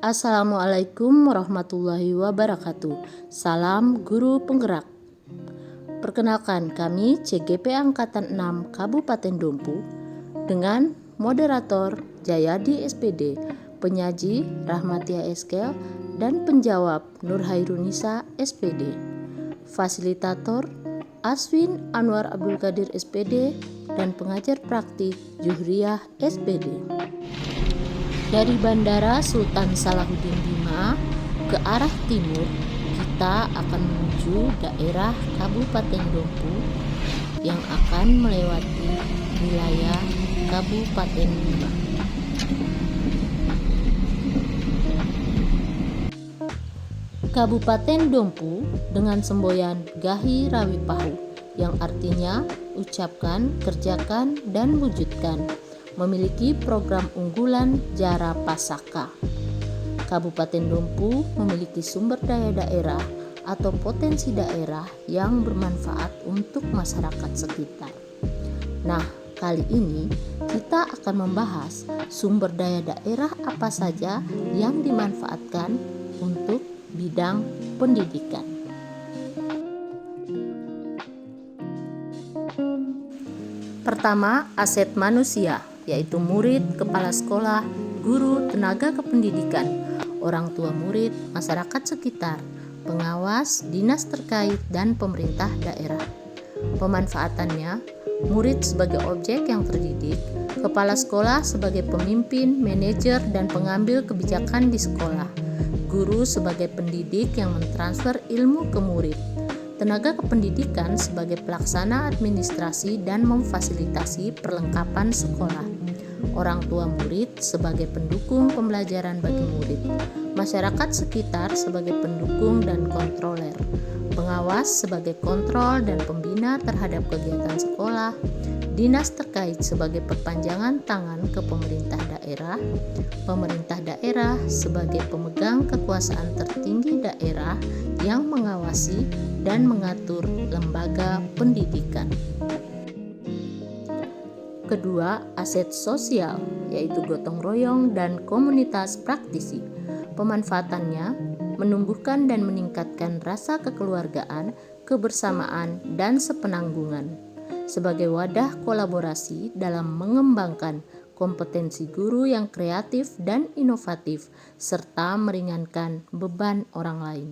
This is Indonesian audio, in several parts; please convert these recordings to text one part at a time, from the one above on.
Assalamualaikum warahmatullahi wabarakatuh. Salam guru penggerak. Perkenalkan, kami CGP Angkatan 6 Kabupaten Dompu dengan moderator Jayadi SPD, penyaji Rahmatia Eskel, dan penjawab Nurhairunisa SPD. Fasilitator Aswin Anwar Abdul Qadir SPD dan pengajar praktik Juhriyah SPD. Dari Bandara Sultan Salahuddin Bima ke arah timur, kita akan menuju daerah Kabupaten Dompu yang akan melewati wilayah Kabupaten Bima. Kabupaten Dompu dengan semboyan Gahi Rawi Pahu yang artinya ucapkan, kerjakan, dan wujudkan, memiliki program unggulan Jara Pasaka. Kabupaten Dompu memiliki sumber daya daerah atau potensi daerah yang bermanfaat untuk masyarakat sekitar. Nah, kali ini kita akan membahas sumber daya daerah apa saja yang dimanfaatkan untuk bidang pendidikan. Pertama, aset manusia, yaitu murid, kepala sekolah, guru, tenaga kependidikan, orang tua murid, masyarakat sekitar, pengawas, dinas terkait, dan pemerintah daerah. Pemanfaatannya, murid sebagai objek yang terdidik, kepala sekolah sebagai pemimpin, manajer, dan pengambil kebijakan di sekolah, guru sebagai pendidik yang mentransfer ilmu ke murid, tenaga kependidikan sebagai pelaksana administrasi dan memfasilitasi perlengkapan sekolah, orang tua murid sebagai pendukung pembelajaran bagi murid, masyarakat sekitar sebagai pendukung dan kontroler, pengawas sebagai kontrol dan pembina terhadap kegiatan sekolah, dinas terkait sebagai perpanjangan tangan ke pemerintah daerah sebagai pemegang kekuasaan tertinggi daerah yang mengawasi dan mengatur lembaga pendidikan. Kedua, aset sosial, yaitu gotong royong dan komunitas praktisi. Pemanfaatannya menumbuhkan dan meningkatkan rasa kekeluargaan, kebersamaan, dan sepenanggungan sebagai wadah kolaborasi dalam mengembangkan kompetensi guru yang kreatif dan inovatif serta meringankan beban orang lain.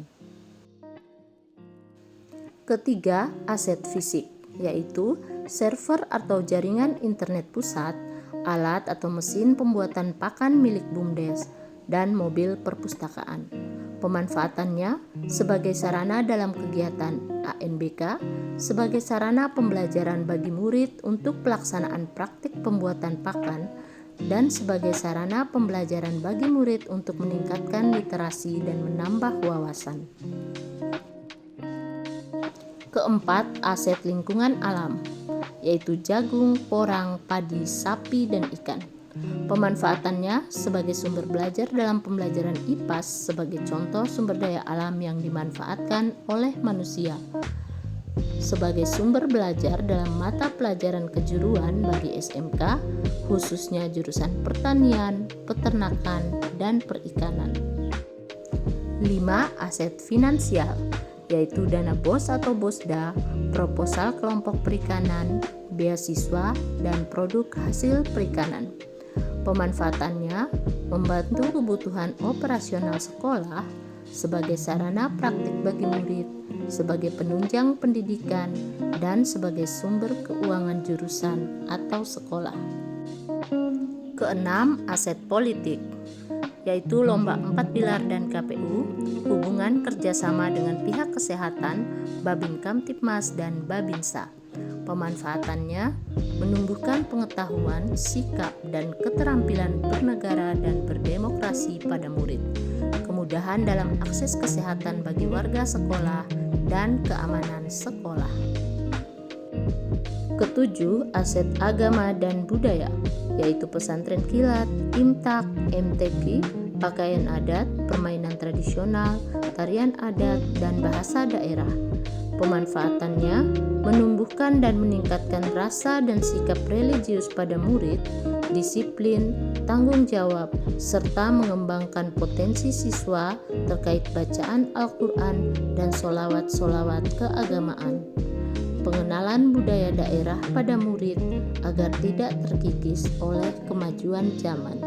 Ketiga, aset fisik, yaitu server atau jaringan internet pusat, alat atau mesin pembuatan pakan milik BUMDes, dan mobil perpustakaan. Pemanfaatannya sebagai sarana dalam kegiatan ANBK, sebagai sarana pembelajaran bagi murid untuk pelaksanaan praktik pembuatan pakan, dan sebagai sarana pembelajaran bagi murid untuk meningkatkan literasi dan menambah wawasan. Keempat, aset lingkungan alam, yaitu jagung, porang, padi, sapi, dan ikan. Pemanfaatannya sebagai sumber belajar dalam pembelajaran IPAS sebagai contoh sumber daya alam yang dimanfaatkan oleh manusia, sebagai sumber belajar dalam mata pelajaran kejuruan bagi SMK, khususnya jurusan pertanian, peternakan, dan perikanan. 5. Aset finansial, yaitu dana BOS atau BOSDA, proposal kelompok perikanan, beasiswa, dan produk hasil perikanan. Pemanfaatannya membantu kebutuhan operasional sekolah sebagai sarana praktik bagi murid, sebagai penunjang pendidikan, dan sebagai sumber keuangan jurusan atau sekolah. Keenam, aset politik, yaitu lomba 4 pilar dan KPU, hubungan kerjasama dengan pihak kesehatan, Babin Kamtipmas, dan Babinsa. Pemanfaatannya menumbuhkan pengetahuan, sikap, dan keterampilan bernegara dan berdemokrasi pada murid, kemudahan dalam akses kesehatan bagi warga sekolah, dan keamanan sekolah. Ketujuh, aset agama dan budaya, yaitu pesantren kilat, imtak, MTQ, pakaian adat, permainan tradisional, tarian adat, dan bahasa daerah. Pemanfaatannya menumbuhkan dan meningkatkan rasa dan sikap religius pada murid, disiplin, tanggung jawab, serta mengembangkan potensi siswa terkait bacaan Al-Quran dan solawat-solawat keagamaan. Pengenalan budaya daerah pada murid agar tidak terkikis oleh kemajuan zaman.